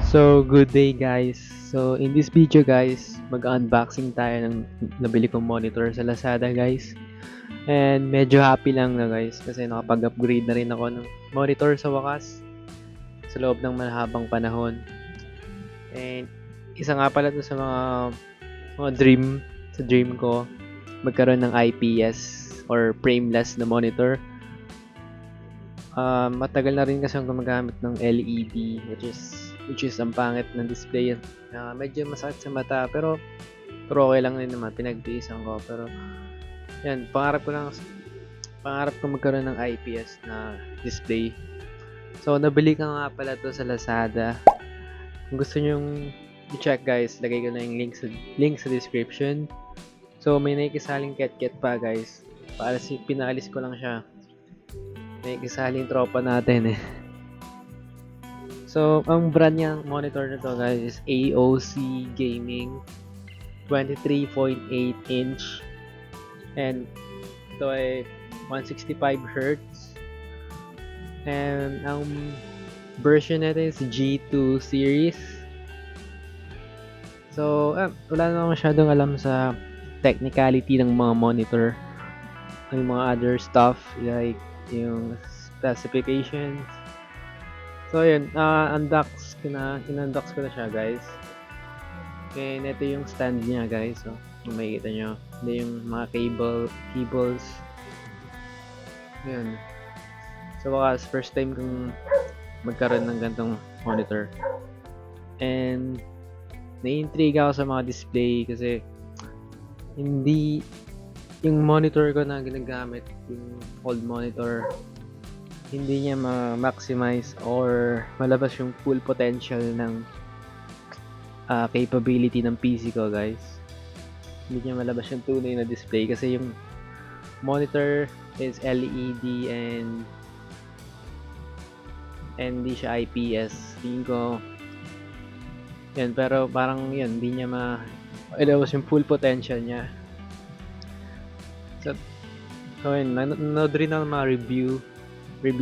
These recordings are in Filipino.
So, good day guys. So, in this video guys, mag-unboxing tayo ng nabili kong monitor sa Lazada guys. And medyo happy lang na guys kasi nakapag-upgrade na rin ako ng monitor sa wakas sa loob ng mahabang panahon. And isa nga pala to sa mga dream ko magkaroon ng IPS or frameless na monitor. Matagal na rin kasi akong gumagamit ng LED which is ang pangit ng display. Medyo masakit sa mata pero okay lang din naman, pinagtiisan ko. Pero yan, pangarap ko magkaroon ng IPS na display. So nabili ka nga pala to sa Lazada. Kung gusto nyong i-check guys, lagay ko na yung link sa description. So may nakikisaling ket pa guys. Pinaalis ko lang siya. May kasaling tropa natin eh. So, ang brand niyang monitor na to guys is AOC Gaming 23.8 inch and ito ay 165Hz and ang version nito is G2 series. So, wala na masyadong alam sa technicality ng mga monitor, yung mga other stuff like yung specifications. So yun, inunbox ko na siya guys. And ito yung stand niya guys. So kung makikita nyo, ito yung mga cables. Yun. So wakas, first time kong magkaroon ng ganitong monitor. And nai-intrigue ako sa mga display kasi hindi yung monitor ko na ginagamit, yung old monitor, hindi niya ma-maximize or malabas yung full potential ng capability ng PC ko guys. Hindi niya malabas yung tunay na display kasi yung monitor is LED and hindi siya IPS. Tingin ko yan, pero parang yan, hindi niya malabas yung full potential niya. So yun, nanood rin ng mga review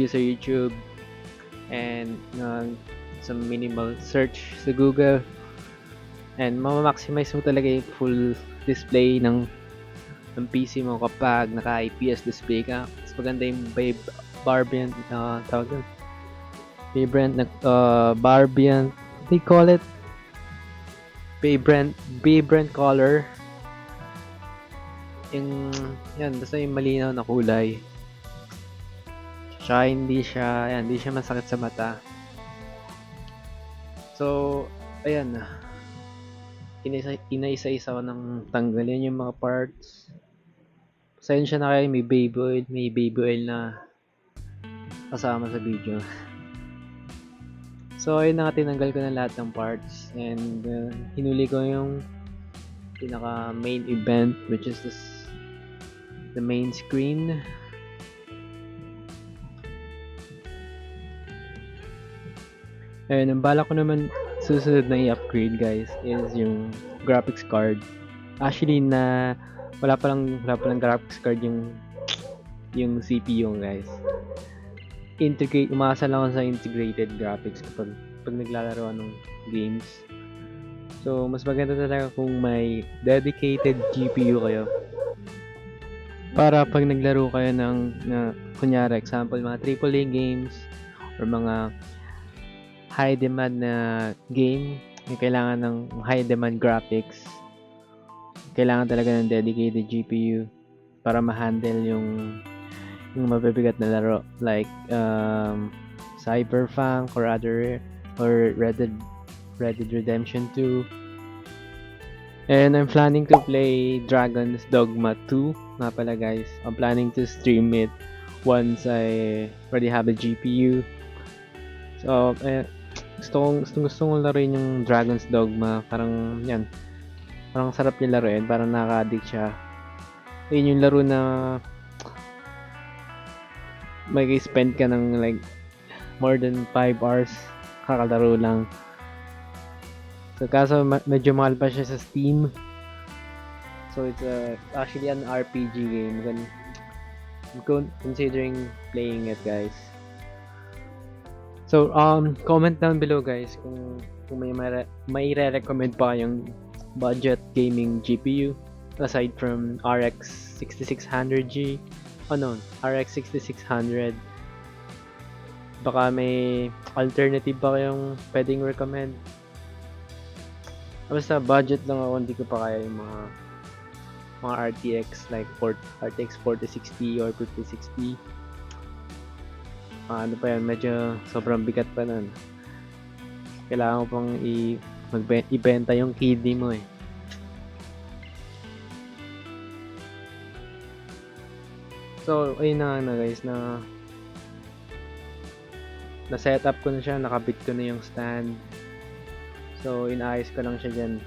sa YouTube and some minimal search sa Google and ma-maximize mo talaga yung full display ng PC mo kapag naka-IPS display ka. Mas maganda yung Barbient tawag doon, Barbient, they call it Vibrant color. Yan, basta yung malinaw na kulay. Tsaka hindi siya masakit sa mata. So, ayan. Inaisa-isa ko nang tanggalin yung mga parts. Pasensya na kayo, may baby oil na kasama sa video. So, ayun na, tinanggal ko na lahat ng parts and hinuli ko yung pinaka main event, which is the main screen. Ayun, ang bala ko naman susunod na i-upgrade guys is yung graphics card. Actually wala pa lang graphics card yung CPU guys. Umasa lang ako sa integrated graphics kapag naglalaro ng games. So mas maganda talaga kung may dedicated GPU kayo. Para pag naglaro kayo ng kunyari example mga AAA games or mga high demand na game, yung kailangan ng high demand graphics, kailangan talaga ng dedicated GPU para ma-handle yung mabibigat na laro like Cyberpunk or Red Dead Redemption 2. And I'm planning to play Dragon's Dogma 2 nga pala guys. I'm planning to stream it once I already have a GPU. So gusto kong laruin yung Dragon's Dogma. Parang sarap yung laruin, parang nakaka-addict siya. Yun yung laro na may spend ka ng like more than 5 hours kakalaro lang. So kaso medyo mahal pa siya sa Steam. So it's actually an RPG game. I'm considering playing it guys. So comment down below guys kung kung may re-recommend pa kayong budget gaming GPU aside from RX 6600G, RX 6600, baka may alternative ba kayong pwedeng recommend? Basta budget lang ako, hindi ko pa kaya yung mga RTX like RTX 4060 or 5060. Ano pa yan, medyo sobrang bigat pa nun. Kailangan ko pang ibenta yung kidney mo eh. So, ayun na guys, na setup ko na siya, nakabit ko na yung stand. So, inaayos ko lang siya dyan.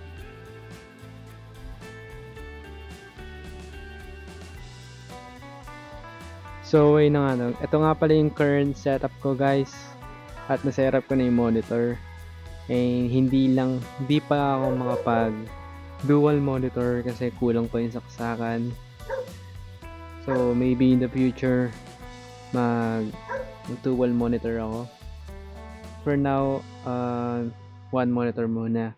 So, ayun na nga. Ito nga pala yung current setup ko guys. At na-setup ko na yung monitor. Eh, hindi pa ako makapag dual monitor kasi kulang pa yung saksakan. So, maybe in the future, mag-dual monitor ako. For now, one monitor muna.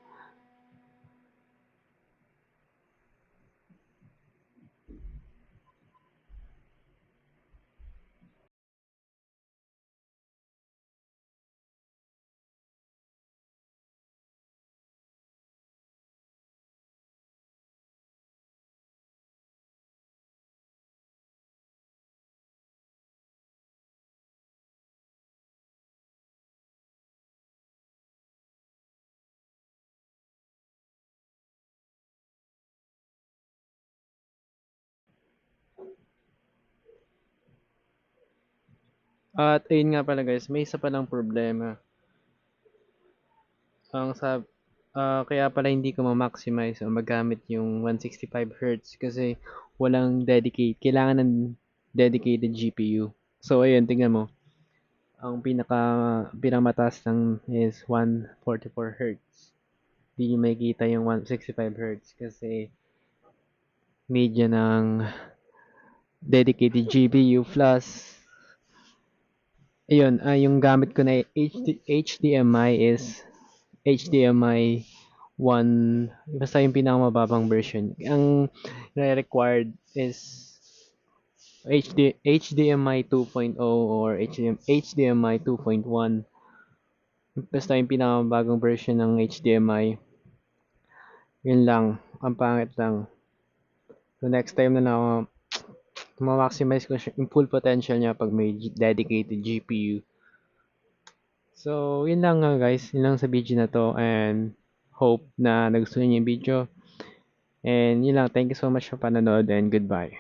At ayun nga pala guys, may isa palang problema. Kaya pala hindi ko ma-maximize o magamit yung 165Hz kasi kailangan ng dedicated GPU. So ayun, tingnan mo. Ang pinakamataas lang is 144Hz. Hindi nyo makikita yung 165Hz kasi need yan ng dedicated GPU plus ayun, yung gamit ko na HDMI is HDMI 1, basta yung pinakamababang version. Ang required is HDMI 2.0 or HDMI 2.1. Basta yung pinakamabagong version ng HDMI. Yun lang, ang pangit lang. So next time na ako, ma-maximize ko yung full potential niya pag may dedicated GPU. So, yun lang nga guys. Yun lang sa video na to and hope na nagustuhan niyo yung video. And yun lang. Thank you so much for panonood and goodbye.